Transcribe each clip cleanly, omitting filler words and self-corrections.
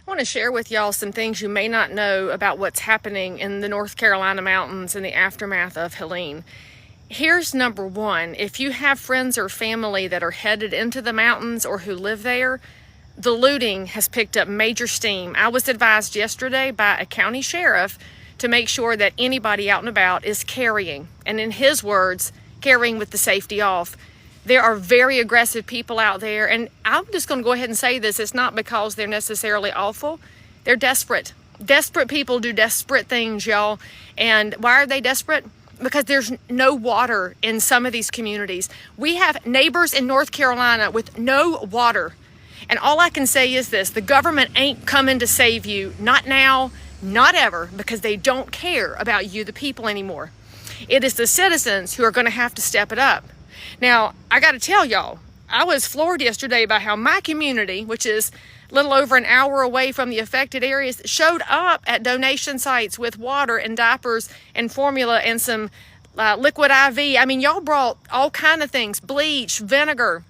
I want to share with y'all some things you may not know about what's happening in the North Carolina mountains in the aftermath of Helene. Here's number one. If you have friends or family that are headed into the mountains or who live there, the looting has picked up major steam. I was advised yesterday by a county sheriff to make sure that anybody out and about is carrying, and in his words, carrying with the safety off. There are very aggressive people out there, and I'm just going to go ahead and say this. It's not because they're necessarily awful. They're desperate. Desperate people do desperate things, y'all. And why are they desperate? Because there's no water in some of these communities. We have neighbors in North Carolina with no water. And all I can say is this: the government ain't coming to save you. Not now, not ever, because they don't care about you, the people, anymore. It is the citizens who are going to have to step it up. Now, I got to tell y'all, I was floored yesterday by how my community, which is a little over an hour away from the affected areas, showed up at donation sites with water and diapers and formula and some liquid IV. I mean, y'all brought all kind of things, bleach, vinegar.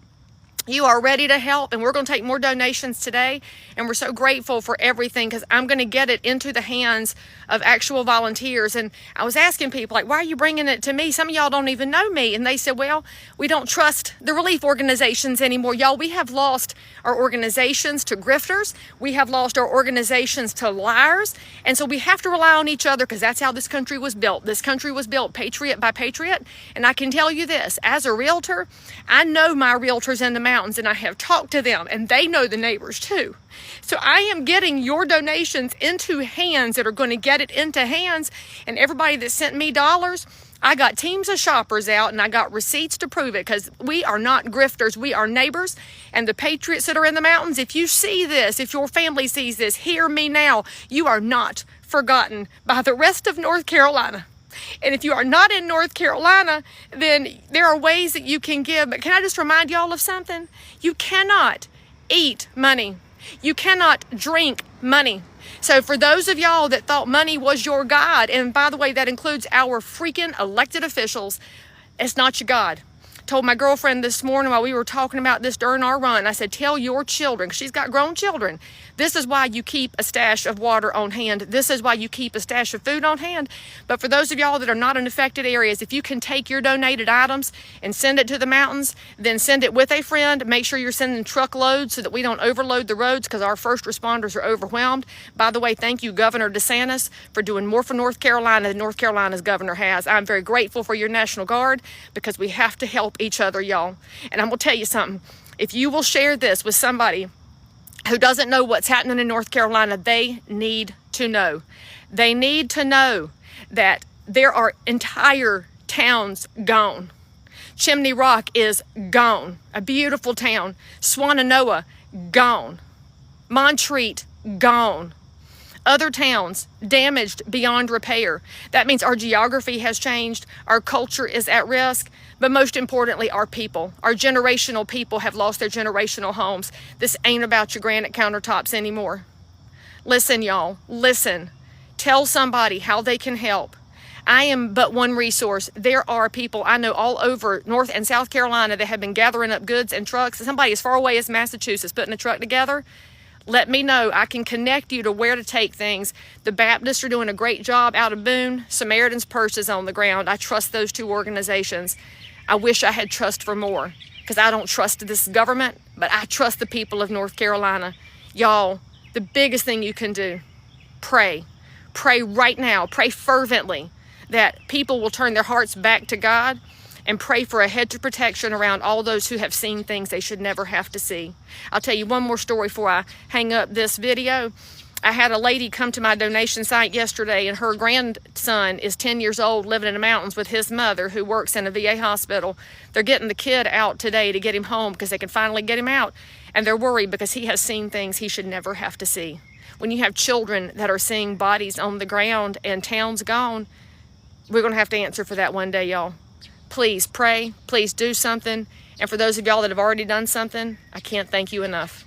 You are ready to help, and we're going to take more donations today, and we're so grateful for everything because I'm going to get it into the hands of actual volunteers. And I was asking people, like, why are you bringing it to me? Some of y'all don't even know me. And they said, well, we don't trust the relief organizations anymore. Y'all, we have lost our organizations to grifters. We have lost our organizations to liars. And so we have to rely on each other because that's how this country was built. This country was built patriot by patriot. And I can tell you this, as a realtor, I know my realtors in the mountains, and I have talked to them, and they know the neighbors too. So I am getting your donations into hands that are going to get it into hands. And everybody that sent me dollars, I got teams of shoppers out, and I got receipts to prove it, because we are not grifters. We are neighbors. And the patriots that are in the mountains, if you see this, if your family sees this, hear me now. You are not forgotten by the rest of North Carolina. And if you are not in North Carolina, then there are ways that you can give. But can I just remind y'all of something? You cannot eat money. You cannot drink money. So for those of y'all that thought money was your God, and by the way, that includes our freaking elected officials, it's not your God. Told my girlfriend this morning while we were talking about this during our run, I said, tell your children, 'cause she's got grown children, this is why you keep a stash of water on hand. This is why you keep a stash of food on hand. But for those of y'all that are not in affected areas, if you can take your donated items and send it to the mountains, then send it with a friend. Make sure you're sending truckloads so that we don't overload the roads, because our first responders are overwhelmed. By the way, thank you, Governor DeSantis, for doing more for North Carolina than North Carolina's governor has. I'm very grateful for your National Guard, because we have to help each other, y'all. And I'm going to tell you something. If you will share this with somebody who doesn't know what's happening in North Carolina, they need to know. They need to know that there are entire towns gone. Chimney Rock is gone. A beautiful town. Swannanoa, gone. Montreat, gone. Other towns damaged beyond repair. That means our geography has changed, our culture is at risk, but most importantly, our people, our generational people have lost their generational homes. This ain't about your granite countertops anymore. Listen, y'all, listen. Tell somebody how they can help. I am but one resource. There are people I know all over North and South Carolina that have been gathering up goods and trucks. Somebody as far away as Massachusetts putting a truck together. Let me know. I can connect you to where to take things. The Baptists are doing a great job out of Boone. Samaritan's Purse is on the ground. I trust those two organizations. I wish I had trust for more, because I don't trust this government, but I trust the people of North Carolina. Y'all, the biggest thing you can do, pray. Pray right now. Pray fervently that people will turn their hearts back to God, and pray for a hedge of protection around all those who have seen things they should never have to see. I'll tell you one more story before I hang up this video. I had a lady come to my donation site yesterday, and her grandson is 10 years old, living in the mountains with his mother, who works in a VA hospital. They're getting the kid out today to get him home because they can finally get him out. And they're worried because he has seen things he should never have to see. When you have children that are seeing bodies on the ground and towns gone, we're going to have to answer for that one day, y'all. Please pray. Please do something. And for those of y'all that have already done something, I can't thank you enough.